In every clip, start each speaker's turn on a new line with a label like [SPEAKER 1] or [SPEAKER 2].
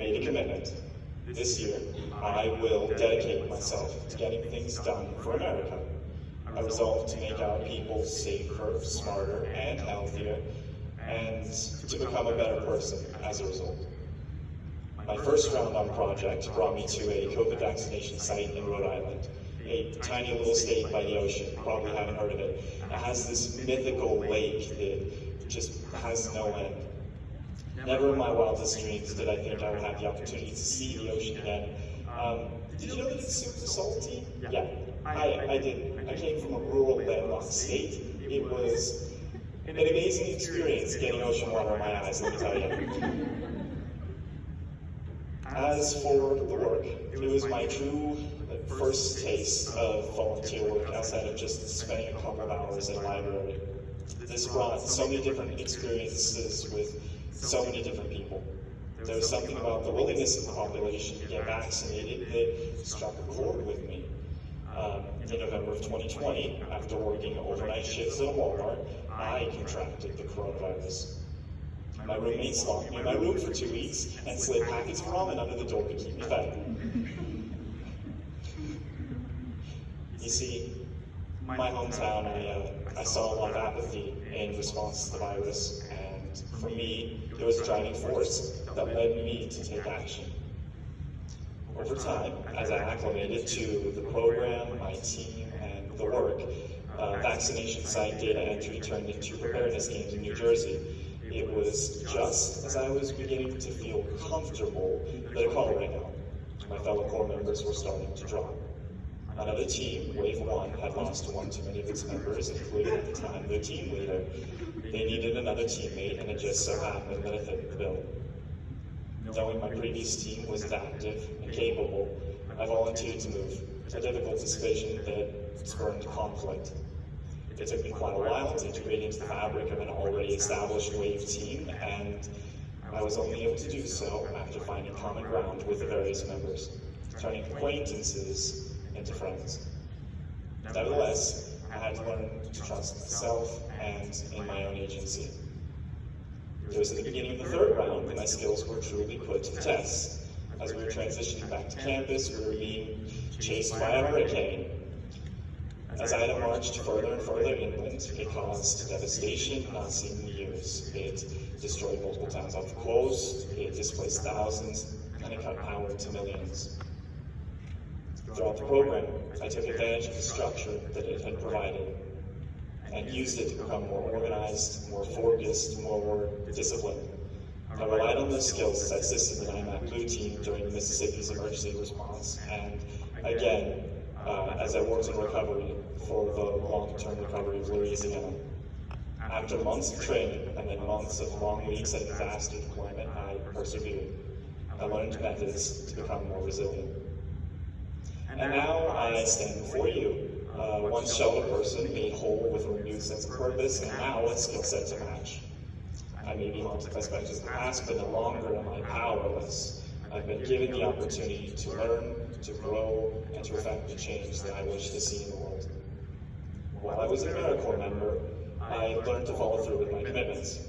[SPEAKER 1] made a commitment. This year, I will dedicate myself to getting things done for America. I resolve to make our people safer, smarter, and healthier, and to become a better person as a result. My first round-on project brought me to a COVID vaccination site in Rhode Island, a tiny little state by the ocean. You probably haven't heard of it. It has this mythical lake that just has no end. Never in my wildest dreams did I think I would have the opportunity to see the ocean again. Did you know that it's super salty? Yeah, I did. I came from a rural landlocked state. It was an amazing experience getting ocean water in my eyes, let me tell you. As for the work, it was my true first taste of volunteer work outside of just spending a couple of hours in a library. This brought so many different experiences with so many different people. There was something about the willingness of the population to get vaccinated that struck a chord with me. In November of 2020, after working overnight shifts at a Walmart, I contracted the coronavirus. My roommates locked me in my room for 2 weeks and slid packets of ramen under the door to keep me fed. You see, my hometown, I saw a lot of apathy in response to the virus, and for me, it was a driving force that led me to take action. Over time, as I acclimated to the program, my team, and the work, vaccination site data entry turned into preparedness games in New Jersey. It was just as I was beginning to feel comfortable that a call rang out. My fellow Corps members were starting to drop. Another team, Wave 1, had lost one too many of its members, including at the time their team leader. They needed another teammate, and it just so happened that I fit the bill. Knowing my previous team was as active and capable, I volunteered to move, a difficult decision that spurned conflict. It took me quite a while to integrate into the fabric of an already established Wave team, and I was only able to do so after finding common ground with the various members, turning acquaintances into friends. Nevertheless, I had to learn to trust myself and in my own agency. It was at the beginning of the third round that my skills were truly put to the test. As we were transitioning back to campus, we were being chased by a hurricane. As I had marched further and further inland, it caused devastation not seen in years. It destroyed multiple towns off the coast, it displaced thousands, and it cut power to millions. Throughout the program, I took advantage of the structure that it had provided and used it to become more organized, more focused, more disciplined. I relied on those skills as I assisted the IMAC Blue team during Mississippi's emergency response, and again, as I worked in recovery for the long-term recovery of Louisiana. After months of training and then months of long weeks at disaster deployment, I persevered. I learned methods to become more resilient. And now I stand before you, once sheltered person made whole with a renewed sense of purpose, and now a skill set to match. I may be haunted by specters of the past, but no longer am I powerless. I've been given the opportunity to learn, to grow, and to effect the change that I wish to see in the world. While I was an Americorps member, I learned to follow through with my commitments.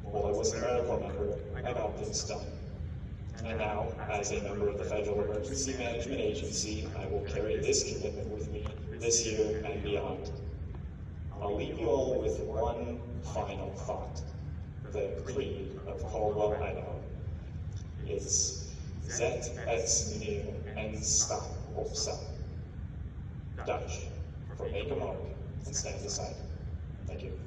[SPEAKER 1] While I was an Americorps member, I got things done. And now, as a member of the Federal Emergency Management Agency, I will carry this commitment with me this year and beyond. I'll leave you all with one final thought. The creed of Caldwell, Idaho. It's Zet et neer en sta opstaan. Dutch, for make a mark and stand aside. Thank you.